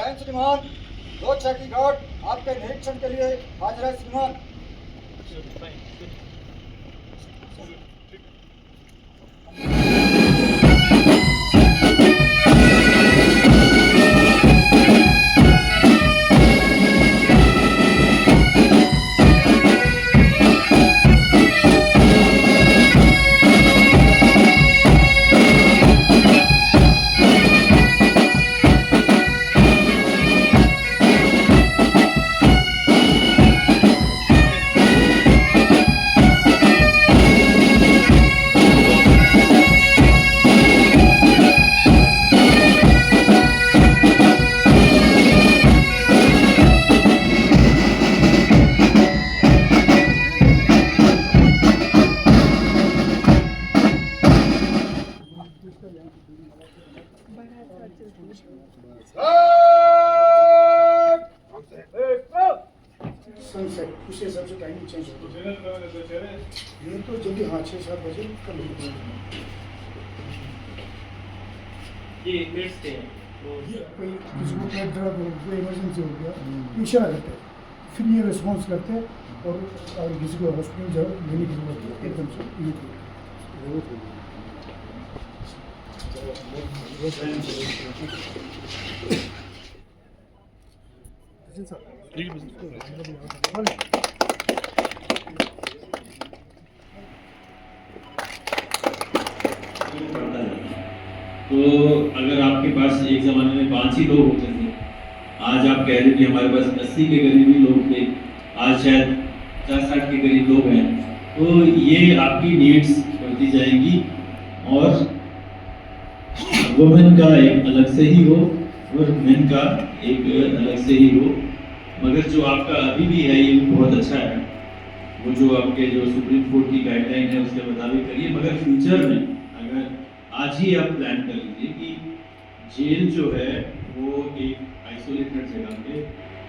जैन श्रीमान, दो चौकी गार्ड आपके निरीक्षण के लिए हाजिर है श्रीमान। सनसेट उस हिसाब से टाइमिंग चेंज होती है। ये तो जल्दी, हाँ 6-7 बजे कर लेते हैं। ये इनमेट्स थे ये कोई किसी को पेट दर्द हो, कोई इमरजेंसी हो गया, इशारा करते हैं, फिर ये रिस्पॉन्स करते हैं और किसी को हॉस्पिटल लेने की जरूरत है एकदम से। तो अगर आपके पास एक ज़माने में 5 ही लोग होते थे, आज आप कह रहे कि हमारे पास 80 के करीब ही लोग थे, आज शायद 50-60 के करीब लोग हैं, तो ये आपकी नीड्स बढ़ती जाएंगी और वुमेन का एक अलग से ही हो और मेन का एक अलग से ही हो। मगर जो आपका अभी भी है ये बहुत अच्छा है, वो जो आपके जो सुप्रीम कोर्ट की गाइडलाइन है उसके मुताबिक करिए। मगर फ्यूचर में अगर आज ही आप प्लान कर लीजिए कि जेल जो है वो एक आइसोलेटेड जगह पे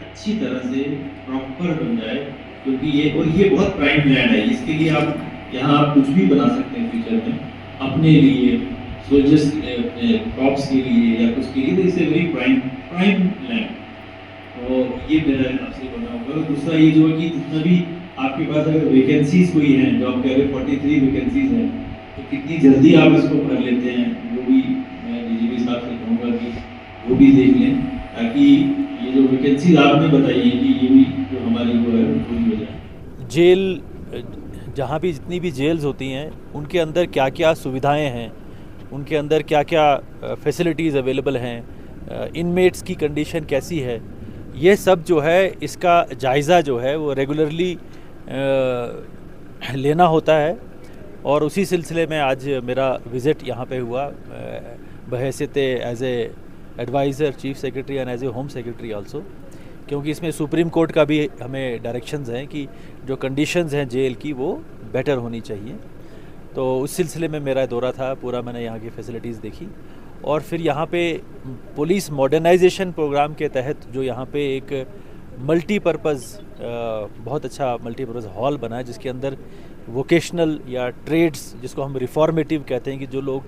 अच्छी तरह से प्रॉपर बन जाए, क्योंकि ये बहुत प्राइम लैंड है। इसके लिए आप यहाँ आप कुछ भी बना सकते हैं फ्यूचर में अपने लिए, सोल्जर्स क्रॉप्स के लिए या कुछ के लिए, तो इसे वेरी प्राइम लैंड। तो ये मेरा आपसे बना होगा। दूसरा ये जो है कि जितना भी आपके पास अगर वैकेंसीज कोई हैं, जो आप कह रहे 43 वैकेंसीज हैं, तो कितनी जल्दी आप इसको भर लेते हैं वो भी मैं डीजीपी साहब से कहूँगा कि वो भी देख लें, ताकि ये जो वैकेंसीज आपने बताई है कि ये भी जो हमारी वो है पूरी हो जाए। जेल जहाँ भी जितनी भी जेल्स होती हैं उनके अंदर क्या क्या सुविधाएं हैं, उनके अंदर क्या क्या फैसिलिटीज़ अवेलेबल हैं, इनमेट्स की कंडीशन कैसी है, ये सब जो है इसका जायज़ा जो है वो रेगुलरली लेना होता है। और उसी सिलसिले में आज मेरा विज़िट यहाँ पे हुआ बहैसियत as a adviser chief secretary and as a home secretary also, क्योंकि इसमें सुप्रीम कोर्ट का भी हमें डायरेक्शंस हैं कि जो कंडीशंस हैं जेल की वो बेटर होनी चाहिए। तो उस सिलसिले में मेरा दौरा था, पूरा मैंने यहाँ की फैसिलिटीज़ देखी। और फिर यहाँ पे पुलिस मॉडर्नाइजेशन प्रोग्राम के तहत जो यहाँ पे एक मल्टीपर्पज़ बहुत अच्छा मल्टीपर्पज़ हॉल बना है, जिसके अंदर वोकेशनल या ट्रेड्स जिसको हम रिफॉर्मेटिव कहते हैं, कि जो लोग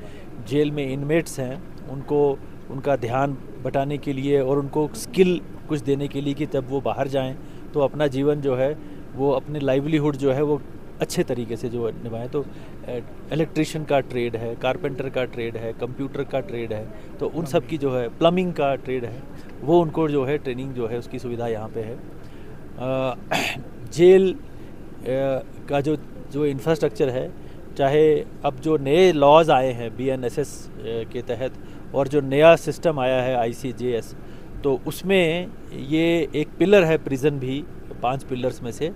जेल में इनमेट्स हैं उनको उनका ध्यान बटाने के लिए और उनको स्किल कुछ देने के लिए कि जब वो बाहर जाएं तो अपना जीवन जो है वो अपने लाइवलीहुड जो है वो अच्छे तरीके से जो निभाएं। तो इलेक्ट्रिशियन का ट्रेड है, कारपेंटर का ट्रेड है, कंप्यूटर का ट्रेड है, तो उन सब की जो है प्लम्बिंग का ट्रेड है, वो उनको जो है ट्रेनिंग जो है उसकी सुविधा यहाँ पे है। जेल का जो इंफ्रास्ट्रक्चर है, चाहे अब जो नए लॉज आए हैं BNSS के तहत और जो नया सिस्टम आया है ICJS, तो उसमें ये एक पिलर है प्रिजन भी, 5 पिलर्स में से,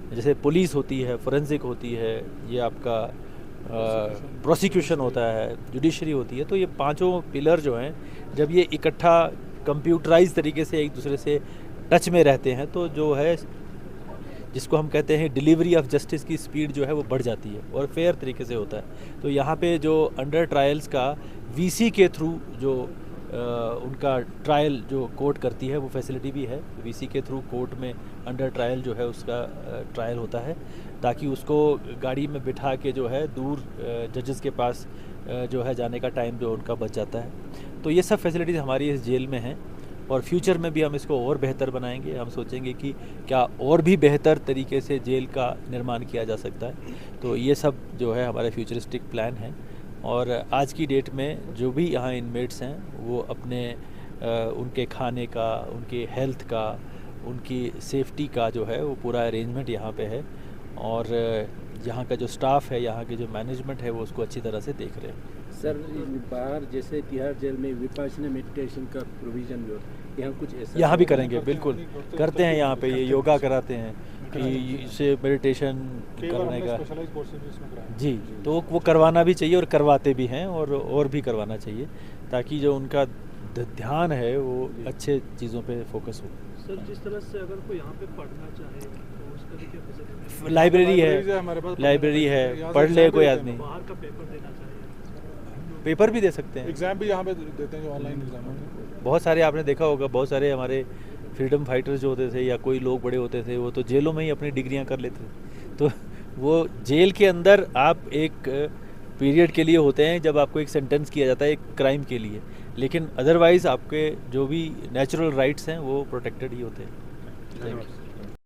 जैसे पुलिस होती है, फोरेंसिक होती है, ये आपका प्रोसिक्यूशन होता है, जुडिशरी होती है। तो ये 5 पिलर जो हैं जब ये इकट्ठा कंप्यूटराइज तरीके से एक दूसरे से टच में रहते हैं तो जो है जिसको हम कहते हैं डिलीवरी ऑफ जस्टिस की स्पीड जो है वो बढ़ जाती है और फेयर तरीके से होता है। तो यहाँ पे जो अंडर ट्रायल्स का VC के थ्रू जो उनका ट्रायल जो कोर्ट करती है वो फैसिलिटी भी है। VC के थ्रू कोर्ट में अंडर ट्रायल जो है उसका ट्रायल होता है, ताकि उसको गाड़ी में बिठा के जो है दूर जजेस के पास जो है जाने का टाइम जो उनका बच जाता है। तो ये सब फैसिलिटीज़ हमारी इस जेल में हैं और फ्यूचर में भी हम इसको और बेहतर बनाएंगे। हम सोचेंगे कि क्या और भी बेहतर तरीके से जेल का निर्माण किया जा सकता है। तो ये सब जो है हमारे फ्यूचरिस्टिक प्लान हैं। और आज की डेट में जो भी यहाँ इनमेट्स हैं वो अपने उनके खाने का, उनके हेल्थ का, उनकी सेफ्टी का जो है वो पूरा अरेंजमेंट यहाँ पे है। और यहाँ का जो स्टाफ है, यहाँ के जो मैनेजमेंट है वो उसको अच्छी तरह से देख रहे हैं। सर बाहर जैसे तिहाड़ जेल में विपासना मेडिटेशन का प्रोविज़न भी होता है, यहाँ कुछ ऐसा यहाँ भी करेंगे, बिल्कुल करते हैं। यहाँ पे ये योगा कराते हैं कि इससे मेडिटेशन करने का जी, तो वो करवाना भी चाहिए और करवाते भी हैं और भी करवाना चाहिए ताकि जो उनका ध्यान है वो अच्छे चीज़ों पे फोकस हो। सर जिस तरह से अगर कोई यहाँ पे पढ़ना चाहे तो उसका भी क्या फैसिलिटी? लाइब्रेरी है, लाइब्रेरी है, पढ़ ले कोई आदमी। बाहर का पेपर देना चाहिए, पेपर भी दे सकते हैं, एग्जाम भी यहाँ पे देते हैं जो ऑनलाइन एग्जाम होते हैं। बहुत सारे आपने देखा होगा, बहुत सारे हमारे फ्रीडम फाइटर्स जो होते थे या कोई लोग बड़े होते थे वो तो जेलों में ही अपनी डिग्रियां कर लेते थे। तो वो जेल के अंदर आप एक पीरियड के लिए होते हैं जब आपको एक सेंटेंस किया जाता है एक क्राइम के लिए, लेकिन अदरवाइज़ आपके जो भी नेचुरल राइट्स हैं वो प्रोटेक्टेड ही होते हैं। Thank you.